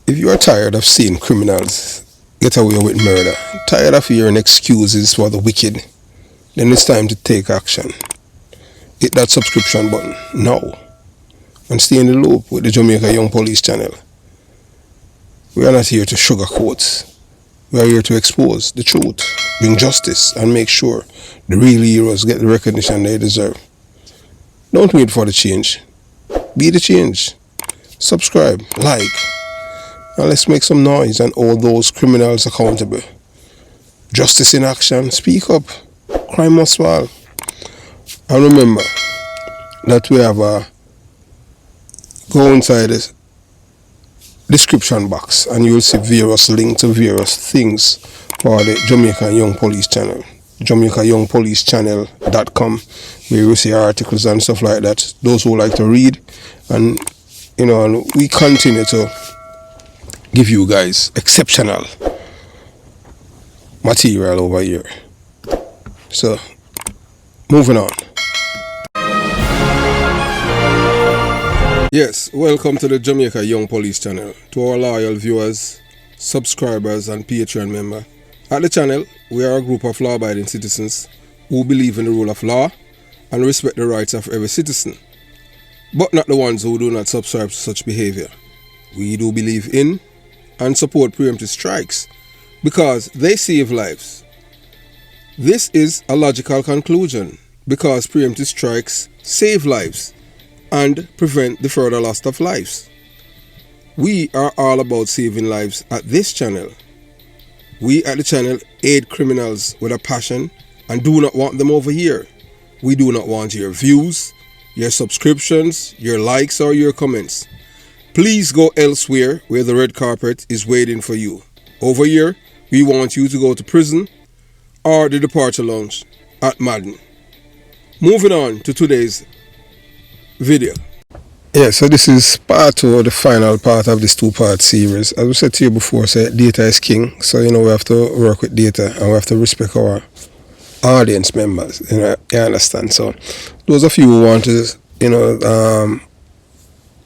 If you are tired of seeing criminals get away with murder, tired of hearing excuses for the wicked, then it's time to take action. Hit that subscription button now and stay in the loop with the Jamaica Young Police channel. We are not here to sugarcoat. We are here to expose the truth, bring justice, and make sure the real heroes get the recognition they deserve. Don't wait for the change. Be the change. Subscribe, like, and let's make some noise and hold those criminals accountable. Justice in action. Speak up. Crime must fall. And remember that we have a go inside the description box and you'll see various links to various things for the Jamaican Young Police channel. JamaicaYoungPoliceChannel.com, where you see articles and stuff like that. Those who like to read, and and we continue to give you guys exceptional material over here. So, moving on. Yes, welcome to the Jamaica Young Police channel. To our loyal viewers, subscribers, and Patreon members. At the channel, we are a group of law-abiding citizens who believe in the rule of law and respect the rights of every citizen, but not the ones who do not subscribe to such behavior. We do believe in and support preemptive strikes because they save lives. This is a logical conclusion because preemptive strikes save lives and prevent the further loss of lives. We are all about saving lives at this channel. We at the channel aid criminals with a passion and do not want them over here. We do not want your views, your subscriptions, your likes, or your comments. Please go elsewhere where the red carpet is waiting for you. Over here, we want you to go to prison or the departure lounge at Madden. Moving on to today's video. Yeah, so this is part 2, the final part of this 2-part series. As we said to you before, data is king. So, we have to work with data and we have to respect our audience members. You understand? So, those of you who want to,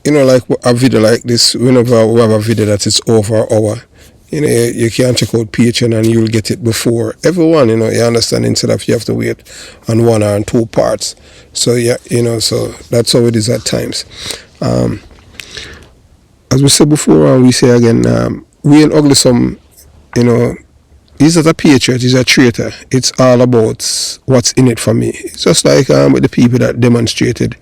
like a video like this, whenever we have a video that is over an hour, you can check out Patreon and you'll get it before everyone, you understand, instead of you have to wait on 1 or 2 parts. So so that's how it is at times. As we said before and we say again, we in Uglisome, he's not a patriot, he's a traitor. It's all about what's in it for me. It's just like with the people that demonstrated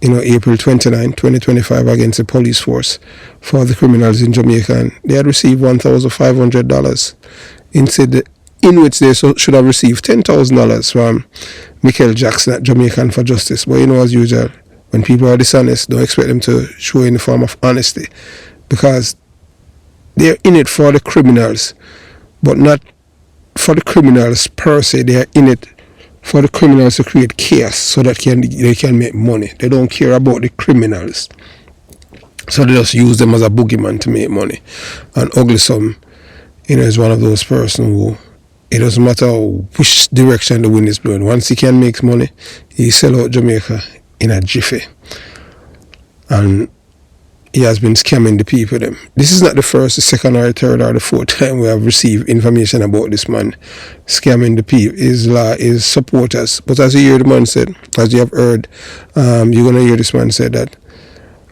April 29, 2025 against the police force for the criminals in Jamaica. And they had received $1,500 in which they should have received $10,000 from Michael Jackson at Jamaican for Justice. But as usual, when people are dishonest, don't expect them to show any form of honesty because they're in it for the criminals, but not for the criminals per se. They are in it for the criminals to create chaos so that they can make money. They don't care about the criminals. So they just use them as a boogeyman to make money. And Uglisome, is one of those persons who, it doesn't matter which direction the wind is blowing. Once he can make money, he sell out Jamaica in a jiffy. And he has been scamming the people them. This is not the first, the second, or the third, or the fourth time we have received information about this man scamming the people, his supporters. But as you hear the man said, as you have heard, you're going to hear this man say that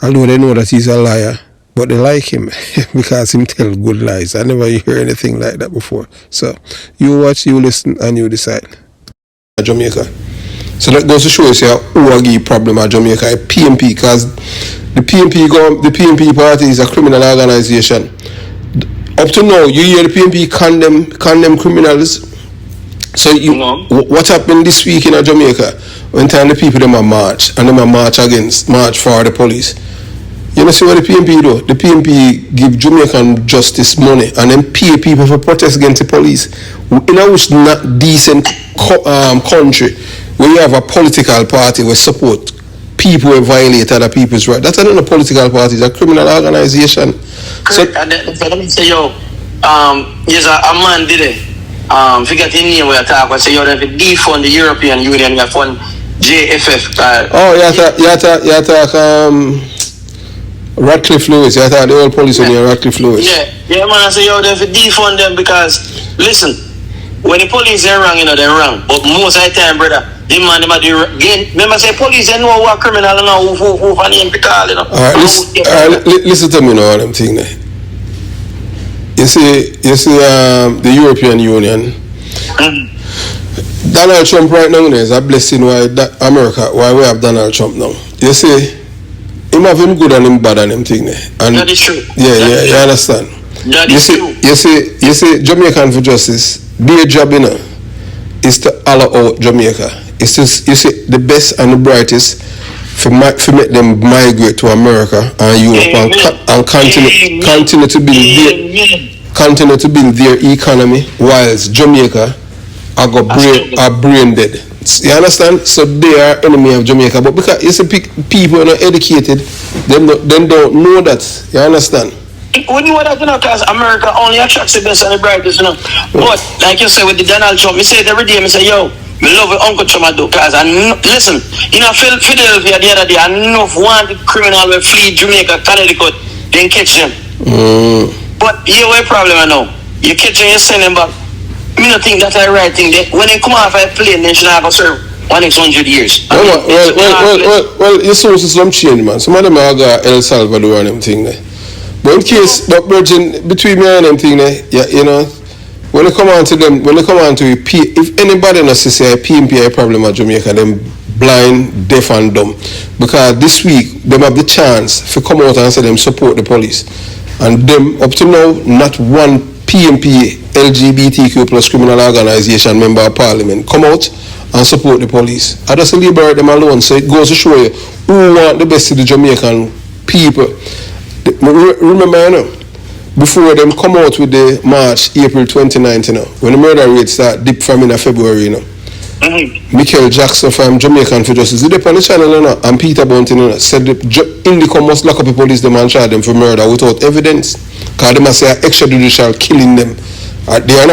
although they know that he's a liar, but they like him because he tell good lies. I never hear anything like that before. So you watch, you listen, and you decide. Jamaica. So that goes to show you who are the problem at Jamaica, PMP, because the PMP party is a criminal organization. Up to now, you hear the PMP condemn criminals. So what happened this week in Jamaica when time the people them a march and them a march for the police? You know see what the PMP do? The PMP give Jamaican justice money and then pay people for protest against the police. In a which not decent country where you have a political party where support people who violate other people's rights. That's not a political party, it's a criminal organization. So let me say yes, a man did it. Forget the name we are talking about. Say you have to defund the European Union, you have fund JFF. Oh, you talk Radcliffe Lewis, I thought the old police on here, Radcliffe Lewis. Yeah, man, I say, yo, they have to defund them because, listen, when the police are wrong, you know, they're wrong. But most of the time, brother, the man, they do again. Remember, say, police, they know who are criminal and know who for name to call, you know. Listen to me now, them thing there. You see, the European Union, Donald Trump right now is a blessing why America, why we have Donald Trump now. You see, him have him good and him bad and him thing there. And that is true. Yeah, you understand. That is true. You see, Jamaican for Justice, their job, you know, is to allow out Jamaica. It's just, you see, the best and the brightest for make them migrate to America and Europe and continue to build their economy, whilst Jamaica are brain dead. You understand? So they are enemy of Jamaica. But because you see people are not educated, they don't know that. You understand? When you know that, you know, because America only attracts the best and the brightest, you know. But like you say with the Donald Trump, me say it every day, me say, yo, me love what Uncle Trump do, because listen, you know, Philadelphia the other day, enough wanted criminal will flee Jamaica, Connecticut, then catch them. But here what problem I know. You catch them, you send them back. I don't think that's the right thing. When they come off a plane, they should have to serve 100 years. Well, your sources some change, man. Some of them are got El Salvador and them thing there. But in case, but Virgin, between me and them thing there, yeah, you know, when they come on to it, if anybody knows to say PMP a problem at Jamaica, them blind, deaf and dumb. Because this week, them have the chance to come out and say them support the police. And them, up to now, not one PMP, LGBTQ plus criminal organization member of parliament come out and support the police. I just liberate them alone. So it goes to show you who want the best of the Jamaican people. Remember, you know, before them come out with the March, April 2019, you know, when the murder rate start dip from in February, you know. Michael Jackson from Jamaican for Justice, they on the channel, you know, and Peter Bunting, you know, said the Indica must lock up the police them and charge them for murder without evidence. Because they must say extrajudicial killing them. They are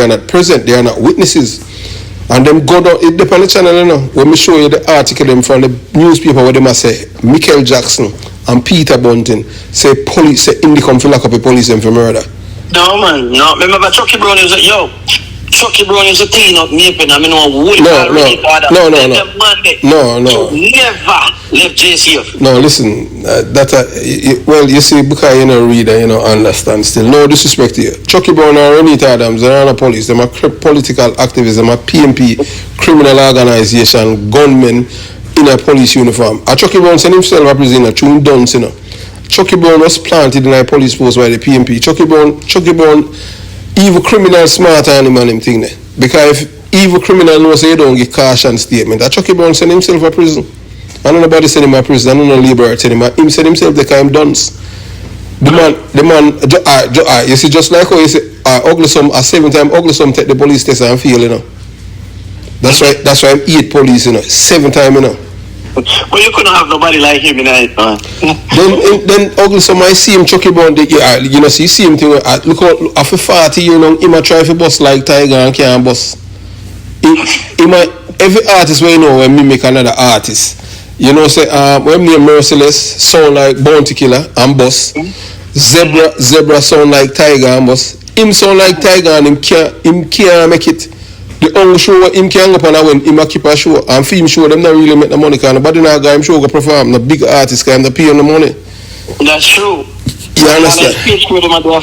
not present, they are not witnesses. And them go down, it depends on the channel, you know, when me show you the article them from the newspaper where they must say Michael Jackson and Peter Bunting say police, say Indica for lock up the police them for murder. No man, no. Remember Chucky Brown is like, yo, Chucky Brown is a clean up Maple. I mean, no. Never left JCF. No, listen, well, you see, because you know, reader, you know, understand still. No disrespect to you. Chucky Brown or Renita Adams, they're not police, they're political activists, they're PMP, criminal organization, gunmen in a police uniform. Chucky Brown sent himself a prisoner, Tune Dunce, you know. Chucky Brown was planted in a police post by the PMP. Chucky Brown, evil criminal smarter animal him thing there. Because if evil criminal knows so you don't get caution statement, Chucky Brown send himself a prison. And nobody send him a prison, and no liberate him. Him send himself the kind dunce. The man, you see, just like how you say, Uglisome, a 7-time Uglisome take the police test and fail, you know. That's why I'm 8 police, you know, 7 times, you know. Well, you couldn't have nobody like him in it, man. Then Uglisome, I see him Chucky Brown, you know, so you see him thing, look out, after 40 years, you know, he might try to bust like Tiger and can't bust. He might, every artist we know when mimic another artist. You know, say, when me Merciless sound like Bounty Killer and Boss. Zebra sound like Tiger and Boss. Him sound like Tiger and him can't make it. The only show him can go up and when him keep a show and film show them not really make the money because nobody now got him show go perform. The big artist can pay him the money. That's true. You understand?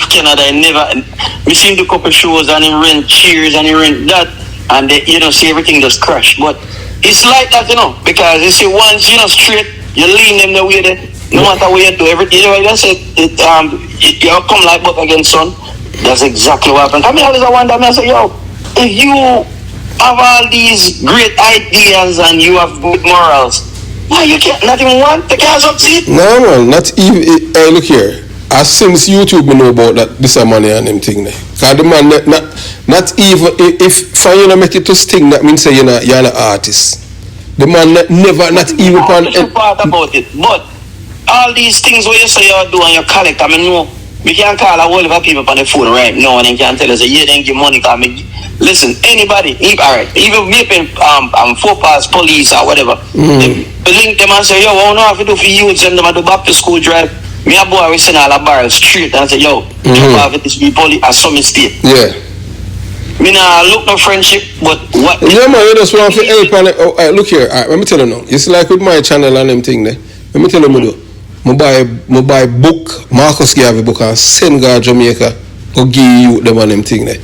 Canada, I never we seen the couple shows and he rent cheers and he rent that and they, you know, see everything just crash. But it's like that, you know, because you see once you know straight, you lean them the way that no matter what you do, everything, you know, I said you come like butt against sun. That's exactly what happened. I mean, I always wonder, I say, yo, if you have all these great ideas and you have good morals, why you can't not even want the cars succeed? No, man, not even. Hey, look here. As since YouTube, we know about that this money and them thing there. Cause the man not even if for you to make it to sting, that means say you're an artist. The man never not even part about it. But all these things where you say you do and you collect, I mean, no, we can't call a whole lot of people on the phone right now and they can't tell us yeah, they give money. Cause me, listen, anybody, all right, even maybe footpaths, police or whatever, link them and say, yo, I don't know how to do for you, send them to back to school drive. Me a boy, we send all a barrel straight and say, yo, jump off at this be police at some mistake. Yeah. Me nah look no friendship, but what? Yeah, man, you just want to help on it. Oh, look here, all right, let me tell you now. It's like with my channel and them thing there. Let me tell you what I do. I buy book, Marcus give a book and send God Jamaica, go give you them and them thing there.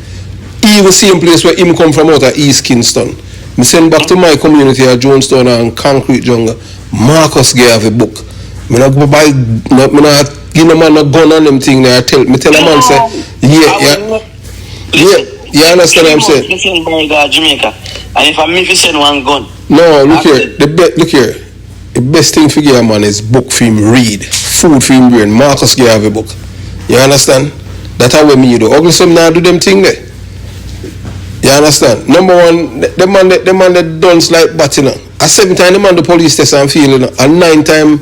Even same place where him come from out of East Kingston. Me send back to my community at Jonestown and Concrete Jungle. Marcus gave a book. Me not go buy, me not give no man a gun on them thing there. Me tell a man say, yeah. You understand what I'm saying? Listen, Jamaica. And if I send one gun. No, look here. Look here. The best thing for give a man is book for him read. Food for him brain. Marcus give a book. You understand? That's how me do. Uglisome now do them thing there. You understand? Number one, the man that dons like bat, you know. A 7 time the man do police test and feel, you know. A 9 time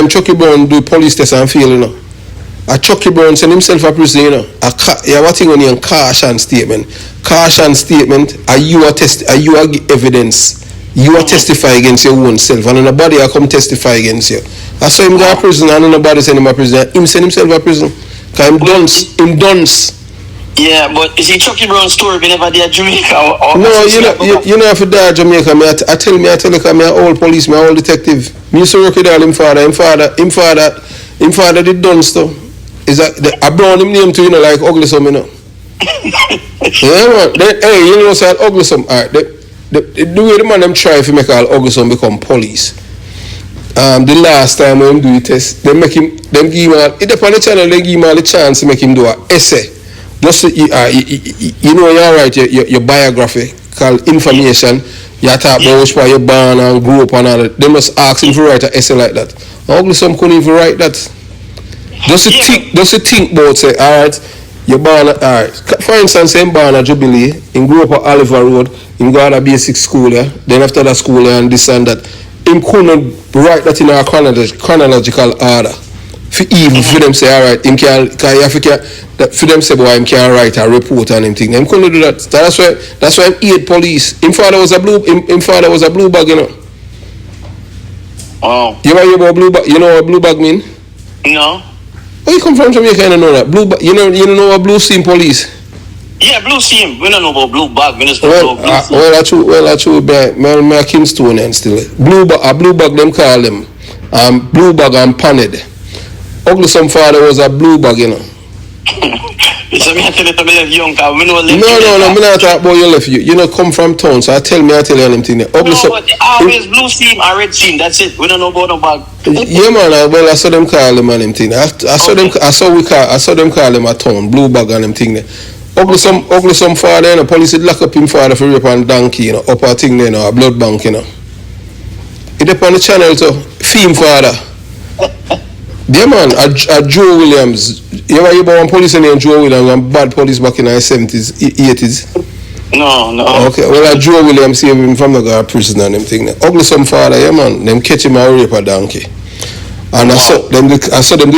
Chucky Brown do police test and feel, you know. A Chucky Brown send himself a prison, you know. What thing on your caution statement? Caution statement. Are you a evidence? You are testify against your own self, and nobody will come testify against you. That's why him go to prison, and nobody send him a prison. Him send himself a prison. Cause him dunce. Yeah, but is it Chucky Brown's story? We never did Jamaica. No, you know if you die Jamaica. I tell you, I'm an old police, I'm an old detective. Me used to work with all him father did done stuff. Is that I brought him name to, you know, like Uglisome, you know. Yeah, man. Hey, you know, say Uglisome. Alright, the way the man them try to make all Uglisome become police. The last time when him do the test, they give him it upon the channel, they give him all the chance to make him do an essay. Just you know, you're right, your biography called information. You talk about which part you're born and grew up and all that. They must ask him to write an essay like that. Uglisome couldn't even write that. Just to think about, say, alright, you're born at, alright. For instance, I'm born at Jubilee, he grew up at Oliver Road, he got a basic school, yeah. Then after that school, yeah, and this and that. He couldn't write that in a chronological order. For them say, alright, him for them say, boy, him can't write a report and him thing. Him couldn't do that. That's why he hate police. Him father was a blue bag, you know. Oh. You know about blue bag? You know what blue bag mean? No. Where you come from Jamaica? I don't know that. You know what blue seam police? Yeah, blue seam. We don't know about blue bag. We just know about blue seam. Well, I true. My Kingstonian still. Blue bag them call them. Blue bag and paned. Uglisome father was a blue bag, you know. So me tell you to left young car. We know left. No. Me not talk about you left you. You know come from town, so I tell you anything. No, but always blue seam and red seam. That's it. We don't know about no bag. Yeah, man. Well, I saw them call them and them thing. I saw them call them a town, blue bag and them thing there. Uglisome father, you know, police would lock up him father for rape and donkey, you know, up a thing there, you know, a blood bank, you know. It up on the channel to film father. Yeah, man, a Joe Williams. You ever hear about one police named Joe Williams and bad police back in the 70s, 80s? No. Okay, well, a Joe Williams saved him from the guard prison and them thing. Uglisome father, yeah, man, them catch him and rape a donkey. And I saw them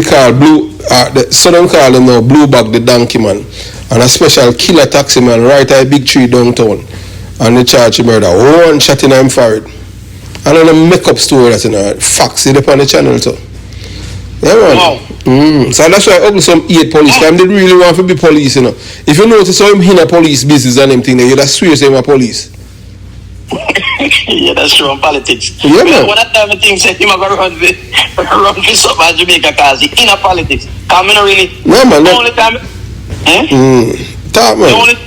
call them now blue bag the donkey man. And a special killer taxi man right at a big tree downtown. And they charge him murder. One shot in him forehead. And then a make up story that's in a facts it up on the channel too. Yeah, man. Wow. So that's why Uglisome hate police. They really want to be police, you know. If you notice how him in a police business and them thing, you'd swear say him a police. Yeah, that's true on politics. Yeah, man. One time I think say him a go run for some of Jamaica because he in a politics. Because I really. No, man. The only time. Talk, man.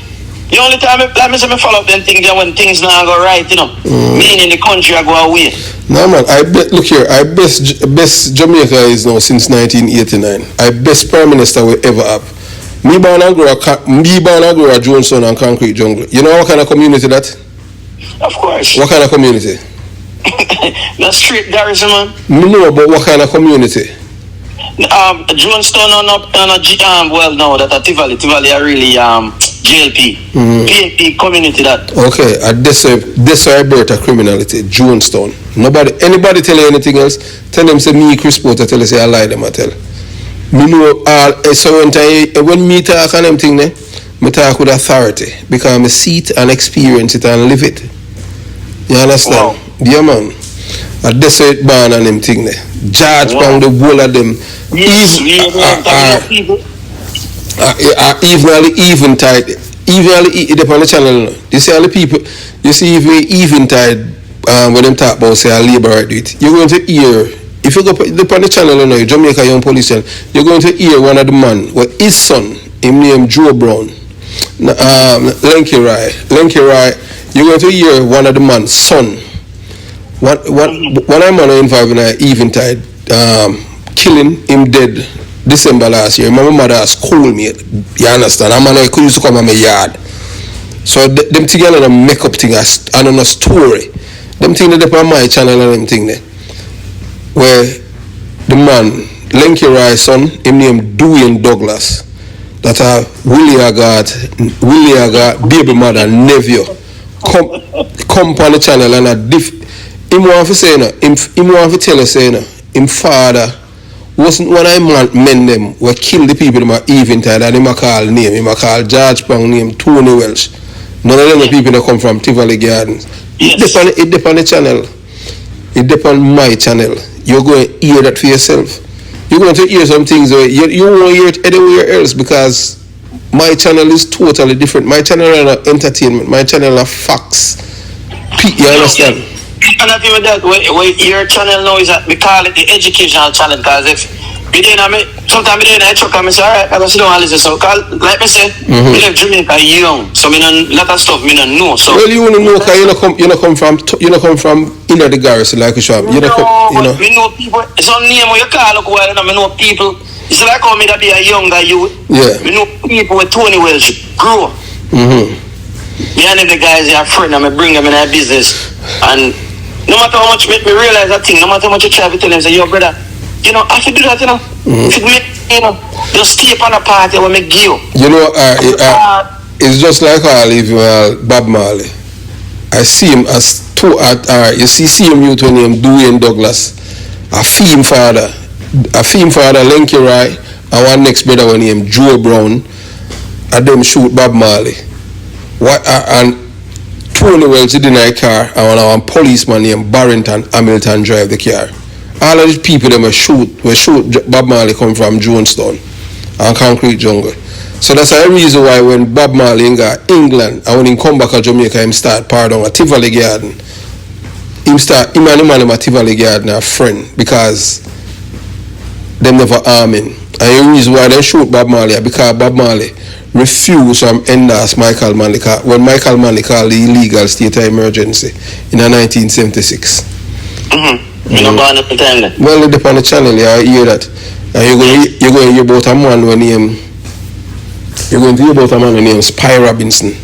The only time I say me follow up them things when things not go right, you know. Meaning the country I go away. No, man. Look here. I best Jamaica is now since 1989. I best prime minister we ever have. Me born and grow at Jonestown and Concrete Jungle. You know what kind of community that? Of course. What kind of community? That's street garrison, man. Me know, but what kind of community? Jonestown well, no, that Tivoli are really JLP, PNP community that. Okay, this Alberta criminality, Jonestown. Anybody tell you anything else? Tell them say me Chris Porter tell you say I lie them I tell. Me know so when me talk on them thing me talk with authority because I see it and experience it and live it. You understand? Wow. Yeah, man. That's how it born and them thing there. Judge from the whole of them. Yes, Eventide. It depends on the channel. You see all the people. You see if we Eventide when them talk about say a labor right do it. You're going to hear. If you go upon the channel now, Jamaica Young Police channel, you're going to hear one of the man with his son, him named Joe Brown, Lenky Rai. You're going to hear one of the man's son. One of man involved in an Eventide, killing him dead December last year. My mother schoolmate, you understand? A man who used to come on my yard. So them together a make up thing and on a story. Them thing that on my channel and them thing there. Where the man, Lenky Rice's son, him named Dwayne Douglas, that are Willie Agat, baby mother, nephew, come on the channel and him want to say him want to tell us him father wasn't one of men them who killed the people in my Eventide and him a call name, him a call George Pang name, Tony Welsh. None of them are people that come from Tivoli Gardens. It depends on the channel. It depends on my channel. You're going to hear that for yourself. You're going to hear some things where you won't hear it anywhere else because my channel is totally different. My channel is not entertainment. My channel is facts. You understand? And not even that. Your channel now is we call it the educational channel because if sometimes I truck and I say, alright, I go sit down and listen. So, like I say, I live Jamaica young, so I know a lot of stuff I don't know. So, well, you want to know because you don't come from inner the garrison like a shop. We know people. Some name where you call up while I know people. It's like how me that be a younger youth. Yeah. We know people with Tony Welsh grow. Me and the guys are friends and I bring them in our business. And no matter how much me realize that thing, no matter how much you try to tell them, say, yo brother, you know, I should do that, you know. Just stay up on a party when me give you. You know, it's just like I leave Bob Marley. I see him as you see him youth when him Dwayne Douglas, a theme father Lenky Rai, and one next brother when him Joe Brown, and them shoot Bob Marley. And Tony Wells in a car, and one policeman named Barrington Hamilton drive the car. All of these people them were shoot Bob Marley come from Jonestown and Concrete Jungle. So that's the reason why when Bob Marley got England and when he come back to Jamaica him start pardon at Tivoli Garden. Him and the man at Tivoli Garden are friend because them never arming. And the reason why they shoot Bob Marley because Bob Marley refused to endorse Michael Manley when Michael Manley called the illegal state of emergency in 1976. Well, it depends on the channel, yeah, I hear that. And you're going to hear about a man when named Spy Robinson.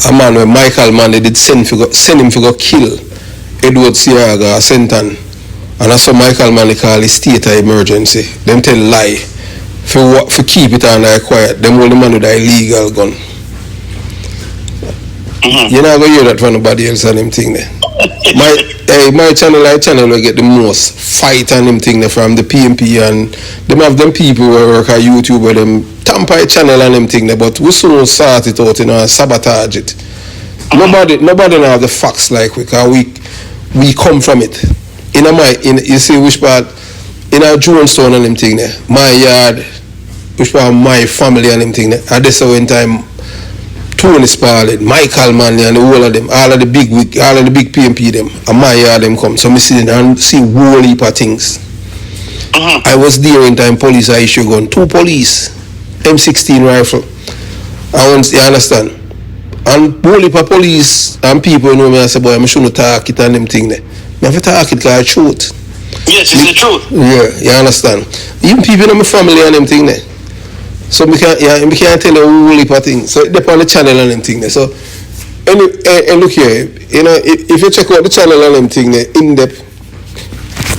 A man when Michael Manley did send him to go kill Edward Siaga, Senton. And that's what Michael Manley called the state of emergency. Them tell lie. For keep it under quiet. Them hold the man with an illegal gun. You're not going to hear that from nobody else on them thing there. My channel will get the most fight on them thing there from the PMP and them have them people who work at YouTube where them tamper channel on them thing there, but we soon sort it out, and sabotage it. Nobody have the facts like we, cause we come from it. You see which part in our Jonestown and them thing there, my yard, which part of my family and them thing there. At this one time Tony Spalding, Michael Manley and all of them, all of the big PMP them, and my yard them come. So I see and see whole heap of things. I was there in time police I issue gun, 2 police, M16 rifle. You understand? And whole heap of police and people you know me I say boy I shouldn't talk it and them thing there. I have to talk it because it's truth. Yes, it's the truth. Yeah, you understand? Even people in my family and them thing there. So we can't tell you a whole heap of things. So it depends on the channel and them thing there. So and look here, you know, if you check out the channel and them thing there in depth,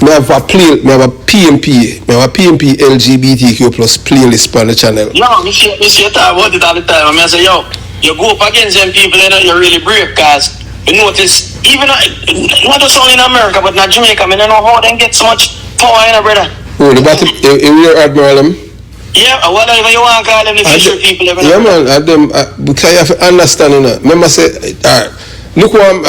we have a PMP LGBTQ plus playlist on the channel. No, me see talk about it all the time. I mean I say, yo, you go up against them people, you know, you're really brave because you notice even not just only in America but in Jamaica, I mean, I don't know how they get so much power, you know, brother. Oh, the battle, you admiral them? Yeah, whatever you want to call them, the fisher people. Yeah, man, because you have to understand, you know. Remember, say, alright, Look what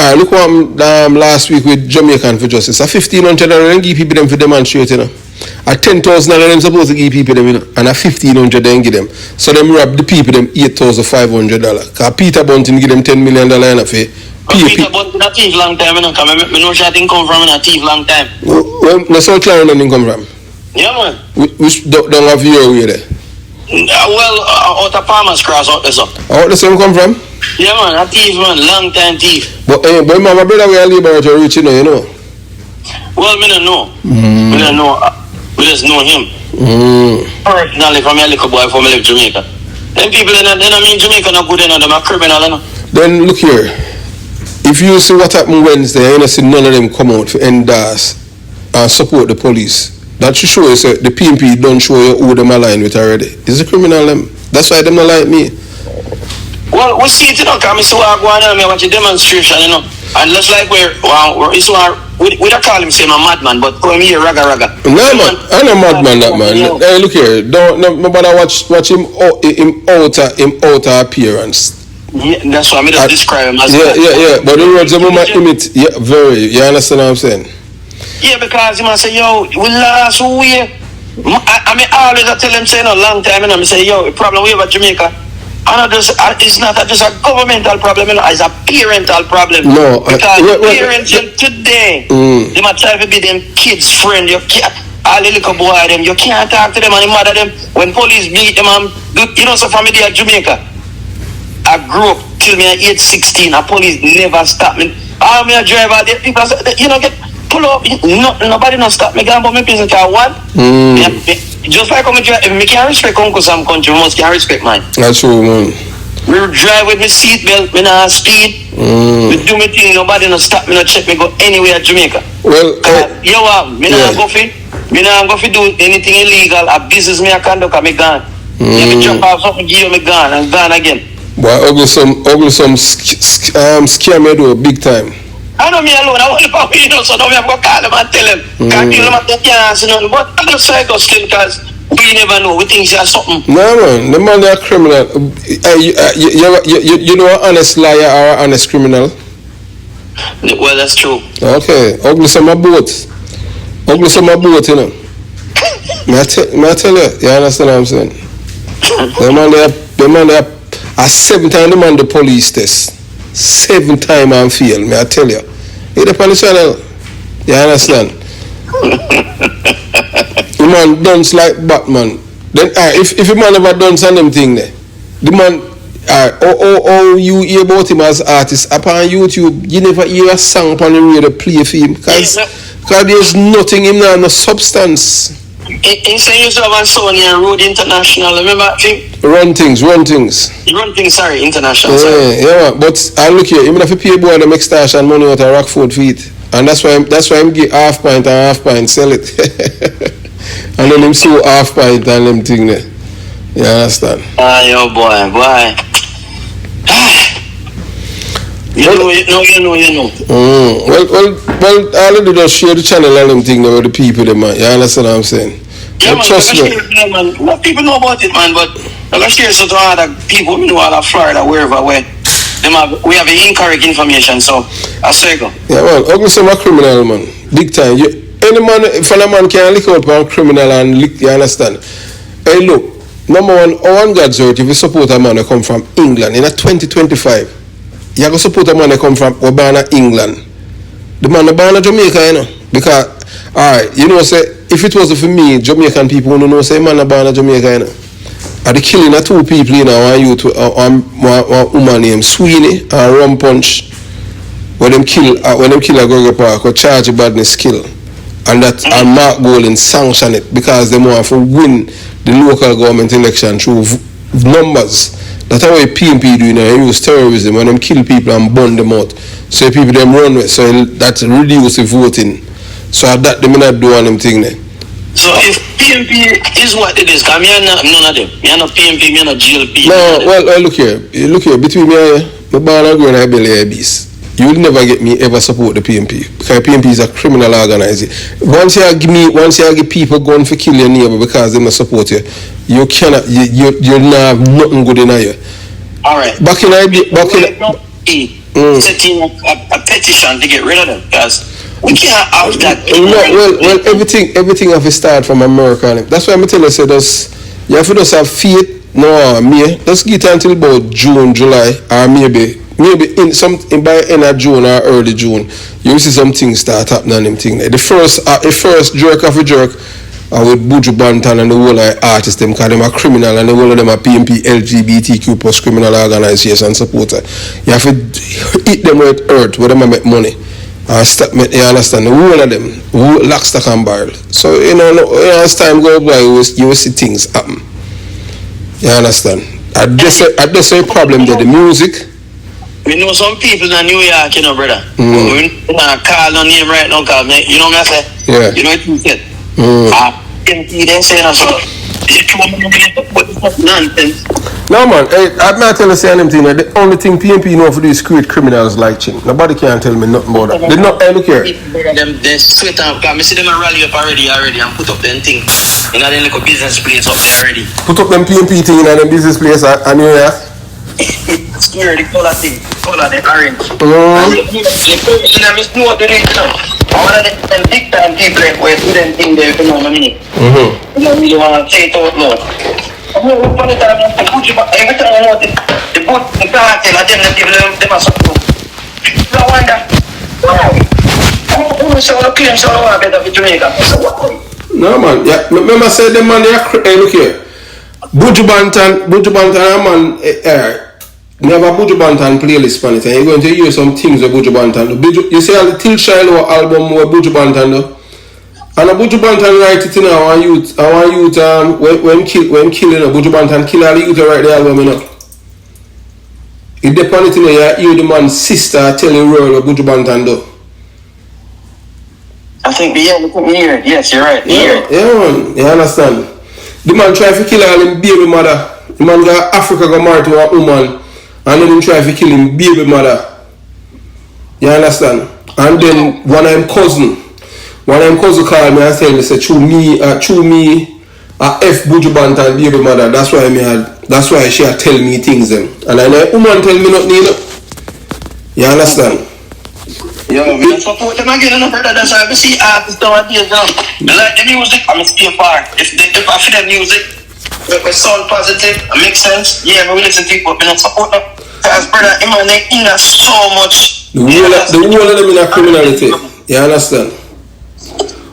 last week with Jamaican for Justice. A $1,500 them give people them for demonstrate, you know. A $10,000 them supposed to give people them, you know, and a $1,500 them give them. So them rob the people them $8,500. Cause Peter Bunting give them $10 million in a fee. Peter Bunting a thief long time, you know. Cause me know that thing come from in a thief long time. Well, that's how Clarendon thing come from. Yeah, man. Which don't have your way there. Out of Palmer's Cross out there, so. Out the same come from? Yeah, man, a thief, man, long time thief. But my brother we are laborer rich, you know. Well, me don't know. Me don't know. We just know him. Personally, from a little boy, from I live Jamaica. Them people, they don't mean Jamaica not good enough. Them are criminal, you know. Then look here. If you see what happened Wednesday, you know, see none of them come out for endorse and support the police. That should show you, the PMP don't show you who them align with already. It's a criminal, them. That's why them not like me. Well, we see it, you know, because I see what going on, I watch a demonstration, you know. And just like we don't call him saying a madman, but come here, raga. No, man, I'm a madman, that man. Hey, look here, nobody watch him outer appearance. Yeah, that's why I just describe him as yeah. But the words of my image, yeah, very. You understand what I'm saying? Yeah, because he must say, yo, we last week. I mean, always I tell him saying a long time, and I say, yo, the problem we have at Jamaica, it's not just a governmental problem, you know, it's a parental problem. No, because parents today, they might try to be them kids' friend. You can't, all the little boy them, you can't talk to them and mother them. When police beat them, you know, so from me there at Jamaica, I grew up till me at age 16, and police never stopped me. All me a driver, people say, you know, get pull up, nobody not stop me, but me business car one. Just like if me can't respect Uncle Sam country, we must can respect mine. That's true, man. We drive with me seatbelt, me not speed. We do me thing, nobody not stop me, not check me go anywhere at Jamaica. Well, me not go fi do anything illegal. A business me a conduct, and me gone. Me drop off something, give you me gone, and gone again. Boy, Uglisome scare me though, big time. I know me alone, I want to pop you know, so now we have to call them and tell them. Can't kill them at the chance, you know. But I just say go still, because we never know. We think there's something. No, man, the man they are criminal. You know an honest liar or an honest criminal? Well, that's true. Okay, Uglisome a boat. Uglisome a boat, you know. May I tell you, you understand what I'm saying? The man they are a 7 times the man the police test. 7 times and fail, may I tell you. It's the police channel. You understand? The man dance like Batman. Then if a man ever done some them thing there, the man you hear about him as artist upon YouTube, you never hear a song upon the radio play for him. Because there's nothing in there, no substance. In saying you have a son here, Road International, remember him? Run things, sorry, International. Yeah, but I look here, even if you pay boy the extortion money out of Rockford feet. And that's why I'm give half pint and half pint, sell it. And then him sue half pint and them thing there. You understand? Yo boy. You know. Well, all of them just share the channel and them thing there with the people there, man. You understand what I'm saying? Yeah, man, trust me. Man. What people know about it, man, but I'm going to share some to other people who know all of Florida, wherever, we have incorrect information, so I say go. Yeah, man, Uglisome a criminal, man. Big time. Any man, if a man can lick out for a criminal and lick, you understand? Hey, look, number one God's earth, if you support a man that come from England in a 2025, you have to support a man that come from Urbana, England. The man Urbana, Jamaica, you know. Because, alright, you know, say, if it wasn't for me, Jamaican people wouldn't know, say, man Urbana, Jamaica, you know. Are the killing of 2 people, you know, one woman named Sweeney and Rum Punch, when them kill a Gregory Park, or charge a badness kill. And that and Mark Golding sanction it because they want to win the local government election through numbers. That's how PMP do, you know, they use terrorism when them kill people and burn them out. So people them run with, so that reduce the voting. So that they may not do on them thing there. So if PMP is what it is, because me are none of them. Me are not PMP, me are not GLP. No, well, look here, between me and you, my born and grown I belly beast. You will never get me ever support the PMP because PMP is a criminal organization. Once you give people going for kill your neighbor because they don't support you, you cannot. You not have nothing good in you. All right. Back in setting up a petition to get rid of them, because we can't have that. Well, everything have to start from America. That's why I'm telling you, say you have to just have faith. No, me. Let's get until about June, July, or maybe by end of June or early June, you will see some things start happening. Them thing. The first jerk of a jerk. With Buju Banton and the whole artists, them call them a criminal, and the whole of them a PMP LGBTQ plus criminal organization supporter. You have to hit them with earth where them make money. You understand? The whole of them, lock, stock and barrel. So as time goes by, you will see things happen. You understand? That's a problem there. The music. We know some people in New York, brother. We don't call no name right now, cause you know what I say? Yeah. You know what you said? They say so. Nonsense. No man, I'm not telling you anything. The only thing PMP know for do is create criminals like Chin. Nobody can tell me nothing about that. They not look here. They sweat up. I see them rally up already and put up them thing. You know, they like a business place up there already. Put up them PMP thing in them business place and you know. Scary, the color thing, the orange. I know what they do, one of them big time people where do them thing there, you know what I mean? You know, you want to say it out loud. Every time I know the cartel, I tell them are something. I wonder, why? So the claims are one better for Jamaica. No man, yeah, remember I said them man, hey, look here. Buju Banton, man, never Buju Banton playlist on it, and you're going to hear some things with Buju Banton. You see all the Till Shiloh album with Buju Banton though? And a Buju Banton write it in our youth when killing a Buju Banton kill all the youth write the album, you know. It depends on it, you hear the man's sister tell you real Buju Banton though. I think, yeah, yes, you're right. Yeah, man, you understand? The man try to kill all him baby mother. The man got Africa go married to a woman. And then him try to kill him baby mother. You understand? And then one of them cousin called me and tell me, say, chew me, F Buju Banton baby mother. That's why she had tell me things them. And I know woman tell me nothing, you know. You understand? Yo, we don't support them again, brother. That's why I see artists nowadays now. I like the music, I'm a stay apart. If I feel the music, it sound positive, it makes sense. Yeah, we listen to it, but we don't support them. Because, brother, they in so much. The whole of them in a criminality. You understand?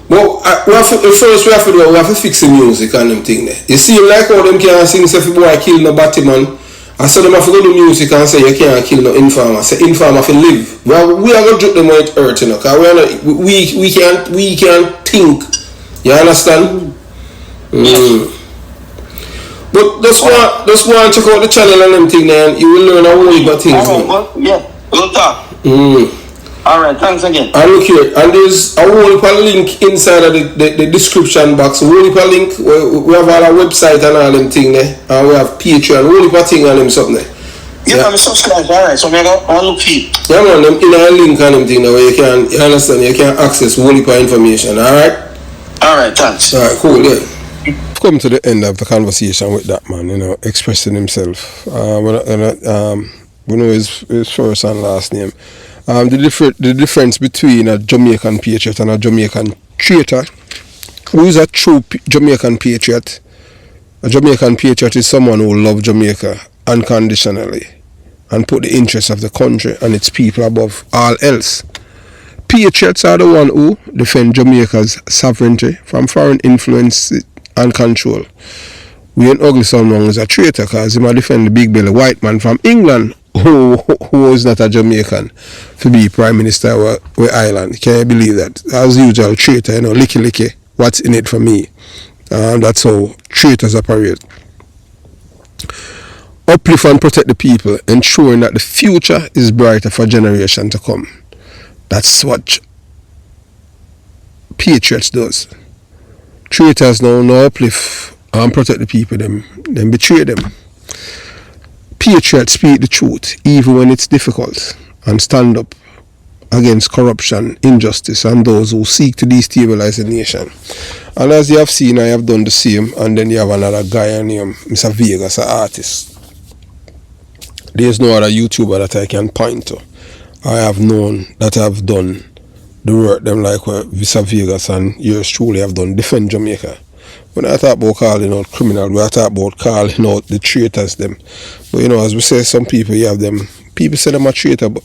Well, we have to fix the music and them thing there. You see, like how them can't sing, say, if a boy kill no Batman, I said them have to go to music and say, you can't kill no informer. Say, informer have to live. Well, we are going to joke them when it hurt, you know, because we can't think. You understand? But just go and check out the channel and them thing there, and you will learn a whole heap of things. Yeah, we'll talk. Alright, thanks again. And look here, and there's a whole heap of link inside of the description box. A whole heap of link, we have all our website and all them thing there, and we have Patreon, a whole heap of thing and them something there. Yeah, I'm subscribed, alright, so I go look for you. Yeah man, them in a link and them thing there where you understand, you can access a whole heap of information, alright? Alright, thanks. Alright, cool, yeah. Come to the end of the conversation with that man, you know, expressing himself. We know his first and last name. The difference between a Jamaican patriot and a Jamaican traitor. Who is a true Jamaican patriot? A Jamaican patriot is someone who loves Jamaica unconditionally and put the interests of the country and its people above all else. Patriots are the one who defend Jamaica's sovereignty from foreign influence and control. We in Uglisome is a traitor because he might defend the big belly white man from England who is not a Jamaican to be Prime Minister of Ireland. Can you believe that? As usual, traitor, you know, licky, what's in it for me? That's how traitors operate. Uplift and protect the people, ensuring that the future is brighter for generations to come. That's what Patriots does. Traitors no uplift and protect the people, them betray them. Patriots speak the truth even when it's difficult and stand up against corruption, injustice and those who seek to destabilize the nation. And as you have seen, I have done the same, and then you have another guy named Mr. Vegas, an artist. There's no other YouTuber that I can point to I have known that have done the work them like what Visa Vegas and yours truly have done, defend Jamaica. When I talk about calling out criminal, we are talking about calling out the traitors them. But you know, as we say, some people you have them. People say them are traitor, but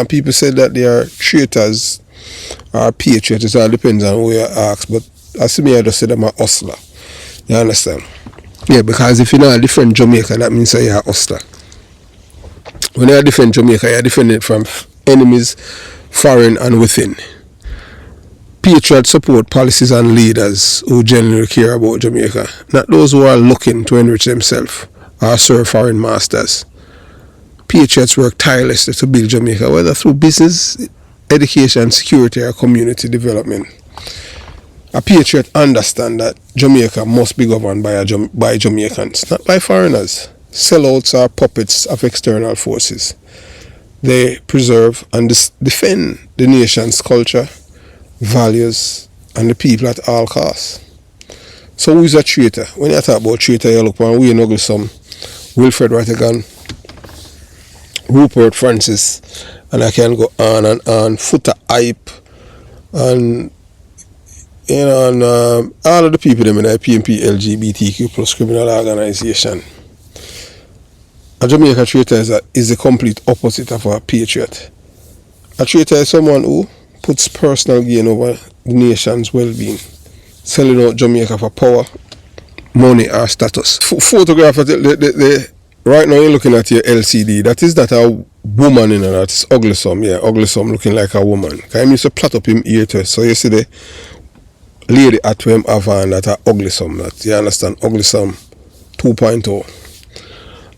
people say that they are traitors or patriots. It all depends on who you ask. But as me, I just say them are hustler. You understand? Yeah, because if you know a different Jamaica, that means that you are a hustler. When you defend Jamaica, you defend it from enemies, foreign and within. Patriots support policies and leaders who genuinely care about Jamaica, not those who are looking to enrich themselves or serve foreign masters. Patriots work tirelessly to build Jamaica, whether through business, education, security, or community development. A patriot understands that Jamaica must be governed by Jamaicans, not by foreigners. Sellouts are puppets of external forces. They preserve and defend the nation's culture, values, and the people at all costs. So who is a traitor? When you talk about traitor, you look on Wayne Uglisome, Wilfred Rattigan, Rupert Francis, and I can go on and on, Footer Hype, and you know, and all of the people them in the PMP LGBTQ plus criminal organization. A Jamaica traitor is the complete opposite of a patriot. A traitor is someone who puts personal gain over the nation's well-being, selling out Jamaica for power, money, or status. Photograph, right now you're looking at your LCD. That is not a woman, that's Uglisome. Yeah, Uglisome looking like a woman. I used to plot up him ear to, so you see the lady at him Avan that are Uglisome. That you understand, Uglisome 2.0.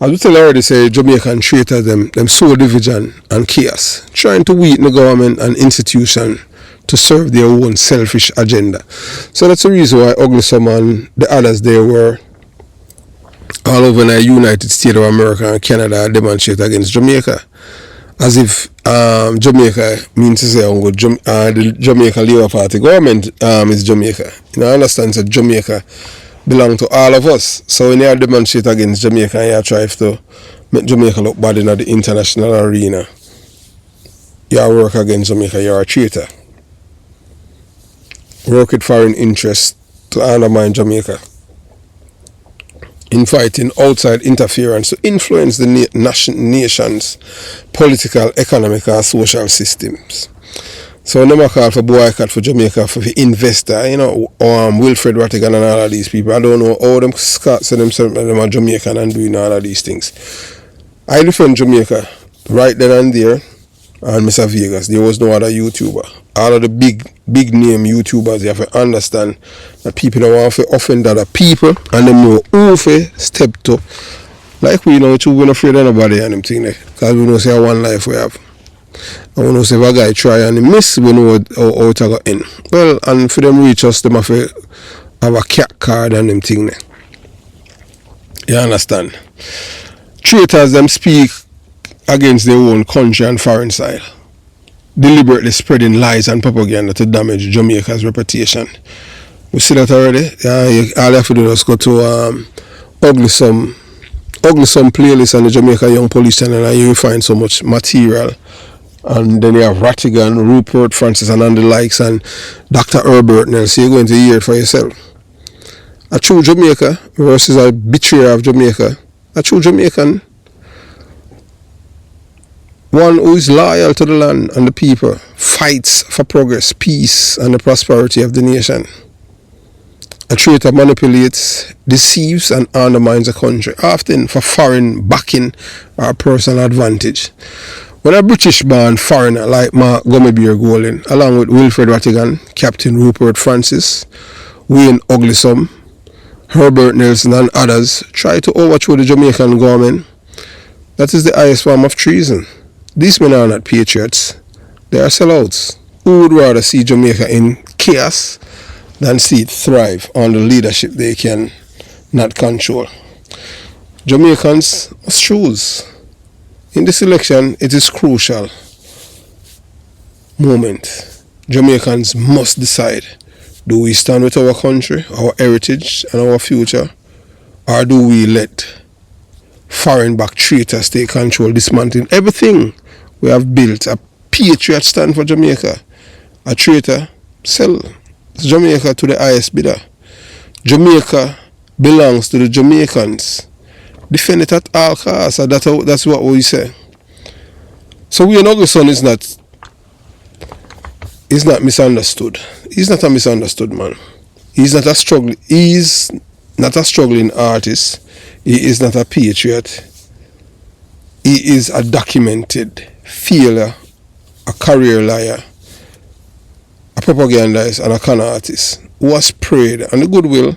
As we tell already, say Jamaican traitors them sow division and chaos, trying to weaken the government and institution to serve their own selfish agenda. So that's the reason why Uglisome and the others there were all over the United States of America and Canada demonstrate against Jamaica. As if Jamaica means to say the Jamaica Labour Party government is Jamaica. You know, I understand that Jamaica belong to all of us. So when you demonstrate against Jamaica, you try to make Jamaica look bad in the international arena. You work against Jamaica, you're a traitor. Work with foreign interests to undermine Jamaica. Inviting outside interference to influence the nation's political, economic, and social systems. So never call for boycott for Jamaica for the investor, you know, Wilfred Rattigan and all of these people. I don't know how them Scots say themselves them are Jamaican and doing all of these things. I defend Jamaica right then and there, and Mr. Vegas. There was no other YouTuber. All of the big name YouTubers, you have to understand that people don't want to offend other people and them know who to step to. Like we know, we're not afraid of anybody and them thing there. Because we know say one life we have. And we know say if a guy try and he miss, we know how it go in. Well, and for them reach us, them have to have a cat card and them thing there. You understand? Traitors them speak against their own country and foreign style, deliberately spreading lies and propaganda to damage Jamaica's reputation. We see that already. All you have to do is go to Uglisome playlist on the Jamaica Young Police channel and you will find so much material. And then you have Rattigan, Rupert Francis and the likes and Dr. Herbert Nelson. You're going to hear it for yourself. A true Jamaica versus a betrayer of Jamaica. A true Jamaican, one who is loyal to the land and the people, fights for progress, peace, and the prosperity of the nation. A traitor manipulates, deceives, and undermines a country, often for foreign backing or personal advantage. When a British-born foreigner like Mark Gummibeer Golding, along with Wilfred Rattigan, Captain Rupert Francis, Wayne Uglisome, Herbert Nelson, and others try to overthrow the Jamaican government, that is the highest form of treason. These men are not patriots, they are sellouts who would rather see Jamaica in chaos than see it thrive on the leadership they can not control. Jamaicans must choose. In this election, it is crucial moment. Jamaicans must decide, do we stand with our country, our heritage, and our future, or do we let foreign-backed traitors take control, dismantling everything we have built, a Patriots stand for Jamaica. A traitor, sell Jamaica to the highest bidder. Jamaica belongs to the Jamaicans. Defend it at all costs. That's what we say. So we Uglisome is not misunderstood. He's not a misunderstood man. He's not a struggling artist. He is not a patriot. He is a documented failure, a career liar, a propagandist, and a con artist who has preyed on the goodwill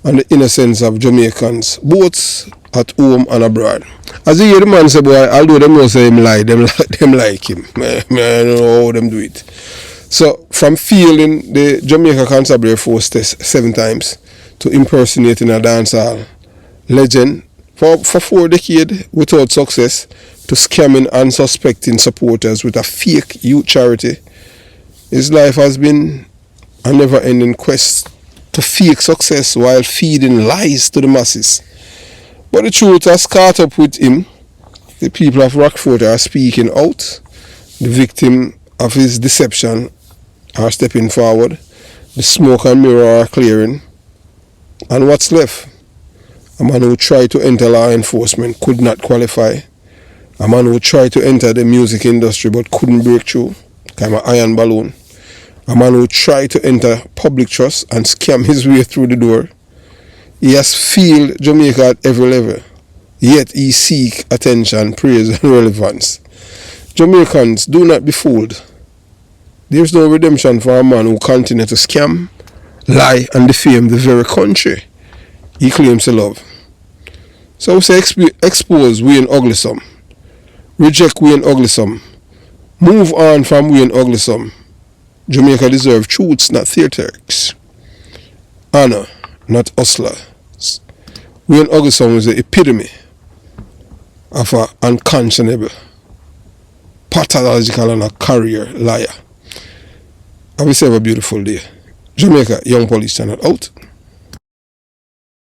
and the innocence of Jamaicans, both at home and abroad. As you hear the man say, boy, although them know say him lie, them like him. I don't know how them do it. So, from failing the Jamaica Constabulary Force test 7 times to impersonating a dancehall legend for 4 decades without success, to scamming and suspecting supporters with a fake youth charity, his life has been a never-ending quest to fake success while feeding lies to the masses. But the truth has caught up with him. The people of Rockfort are speaking out. The victim of his deception are stepping forward. The smoke and mirror are clearing. And what's left? A man who tried to enter law enforcement could not qualify. A man who tried to enter the music industry but couldn't break through, kind of iron balloon. A man who tried to enter public trust and scam his way through the door. He has failed Jamaica at every level, yet he seeks attention, praise and relevance. Jamaicans, do not be fooled. There is no redemption for a man who continues to scam, lie and defame the very country he claims to love. So we say expose we in Uglisome, reject we in Uglisome, move on from we in Uglisome. Jamaica deserves truths, not theatrics. Honor, not hustlers. We in Uglisome is the epitome of an unconscionable, pathological and a career liar. Have yourself a beautiful day. Jamaica Young Police Channel out.